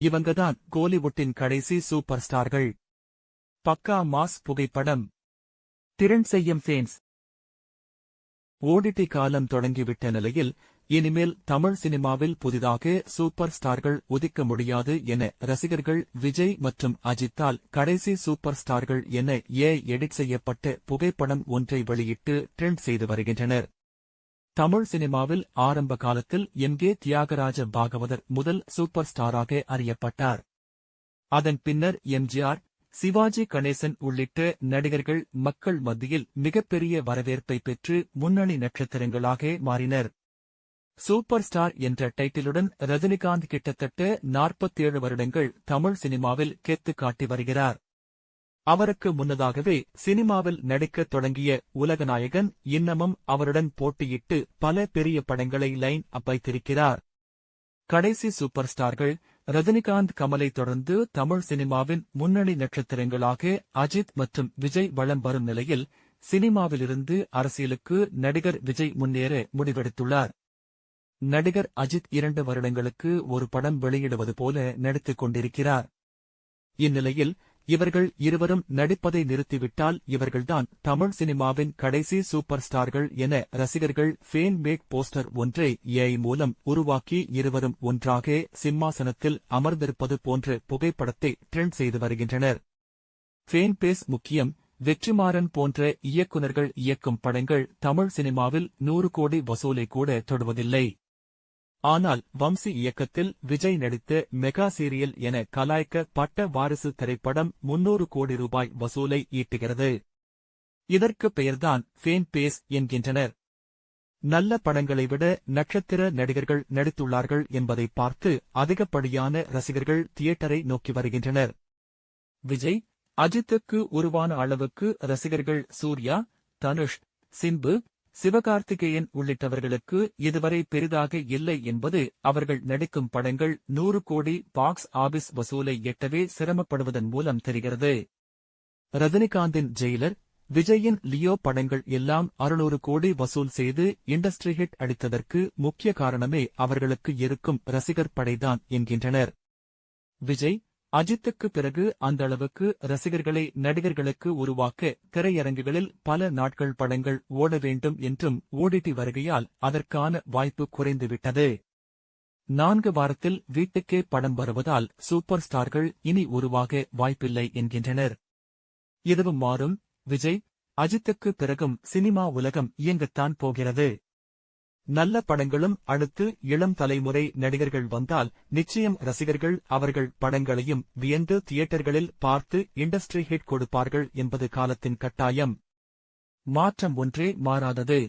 இவங்கதான் கோலிவுட்டின் கடைசி சூப்பர் ஸ்டார்கள். பக்கா மாஸ் புகைப்படம். திறன் செய்யும் ஃபேன்ஸ். ஓடிடி காலம் தொடங்கிவிட்ட நிலையில் இனிமேல் தமிழ் சினிமாவில் புதிதாக சூப்பர் ஸ்டார்கள் உதிக்க முடியாது என ரசிகர்கள் விஜய் மற்றும் அஜித்தால் கடைசி சூப்பர் ஸ்டார்கள் என எடிட் செய்யப்பட்ட புகைப்படம் ஒன்றை வெளியிட்டு ட்ரெண்ட் செய்து வருகின்றனர். தமிழ் சினிமாவில் ஆரம்ப காலத்தில் கே தியாகராஜ பாகவதர் முதல் சூப்பர் ஸ்டாராக அறியப்பட்டார். அதன் பின்னர் எம்ஜிஆர், சிவாஜி கணேசன் உள்ளிட்ட நடிகர்கள் மக்கள் மத்தியில் மிகப்பெரிய வரவேற்பை பெற்று முன்னணி நட்சத்திரங்களாக மாறினர். சூப்பர் ஸ்டார் என்ற டைட்டிலுடன் ரஜினிகாந்த் கிட்டத்தட்ட 47 வருடங்கள் தமிழ் சினிமாவில் கெத்து காட்டி வருகிறார். அவருக்கு முன்னதாகவே சினிமாவில் நடிக்கத் தொடங்கிய உலகநாயகன் இன்னமும் அவருடன் போட்டியிட்டு பல பெரிய படங்களை லைன் அப் வைத்திருக்கிறார். கடைசி சூப்பர் ஸ்டார்கள் ரஜினிகாந்த், கமலை தொடர்ந்து தமிழ் சினிமாவின் முன்னணி நட்சத்திரங்களாக அஜித் மற்றும் விஜய் வலம் வரும் நிலையில் சினிமாவிலிருந்து அரசியலுக்கு நடிகர் விஜய் முன்னேற முடிவெடுத்துள்ளார். நடிகர் அஜித் 2 வருடங்களுக்கு ஒரு படம் வெளியிடுவது போல நடித்துக் கொண்டிருக்கிறார். இந்நிலையில் இவர்கள் இருவரும் நடிப்பதை நிறுத்திவிட்டால் இவர்கள்தான் தமிழ் சினிமாவின் கடைசி சூப்பர் ஸ்டார்கள் என ரசிகர்கள் ஃபேன் மேக் போஸ்டர் ஒன்றை மூலம் உருவாக்கி இருவரும் ஒன்றாக சிம்மாசனத்தில் அமர்ந்திருப்பது போன்ற புகைப்படத்தை ட்ரெண்ட் செய்து வருகின்றனர். ஃபேன் பேஸ் முக்கியம். வெற்றிமாறன் போன்ற இயக்குநர்கள் இயக்கும் படங்கள் தமிழ் சினிமாவில் 100 கோடி வசூலை கூட தொடுவதில்லை. ஆனால் வம்சி இயக்கத்தில் விஜய் நடித்த மெகா சீரியல் என கலாய்க்க பட்ட வாரிசு திரைப்படம் 300 கோடி ரூபாய் வசூலை ஈட்டுகிறது. இதற்கு பெயர்தான் ஃபேன் பேஸ் என்கின்றனர். நல்ல படங்களை விட நட்சத்திர நடிகர்கள் நடித்துள்ளார்கள் என்பதை பார்த்து அதிகப்படியான ரசிகர்கள் தியேட்டரை நோக்கி வருகின்றனர். விஜய், அஜித்துக்கு உருவான அளவுக்கு ரசிகர்கள் சூர்யா, தனுஷ், சிம்பு, சிவகார்த்திகேயன் உள்ளிட்டவர்களுக்கு இதுவரை பெரிதாக இல்லை என்பது அவர்கள் நடிக்கும் படங்கள் 100 கோடி பாக்ஸ் ஆபீஸ் வசூலை எட்டவே சிரமப்படுவதன் மூலம் தெரிகிறது. ரஜினிகாந்தின் ஜெயிலர், விஜயின் லியோ படங்கள் எல்லாம் 600 கோடி வசூல் செய்து இண்டஸ்ட்ரி ஹிட் அடித்ததற்கு முக்கிய காரணமே அவர்களுக்கு இருக்கும் ரசிகர் படைதான் என்கின்றனர். விஜய், அஜித்துக்கு பிறகு அந்த அளவுக்கு ரசிகர்களை நடிகர்களுக்கு உருவாக்க திரையரங்குகளில் பல நாட்கள் படங்கள் ஓட வேண்டும் என்றும் ஓடிடி வருகையால் அதற்கான வாய்ப்பு குறைந்துவிட்டது. 4 வாரத்தில் வீட்டுக்கே படம் வருவதால் சூப்பர் ஸ்டார்கள் இனி உருவாக வாய்ப்பில்லை என்கின்றனர். இதுவும் மாறும். விஜய், அஜித்துக்கு பிறகும் சினிமா உலகம் இயங்கத்தான் போகிறது. நல்ல படங்களும் அடுத்து இளம் தலைமுறை நடிகர்கள் வந்தால் நிச்சயம் ரசிகர்கள் அவர்கள் படங்களையும் வியந்து தியேட்டர்களில் பார்த்து இண்டஸ்ட்ரி ஹிட் கொடுப்பார்கள் என்பது காலத்தின் கட்டாயம். மாற்றம் ஒன்றே மாறாதது.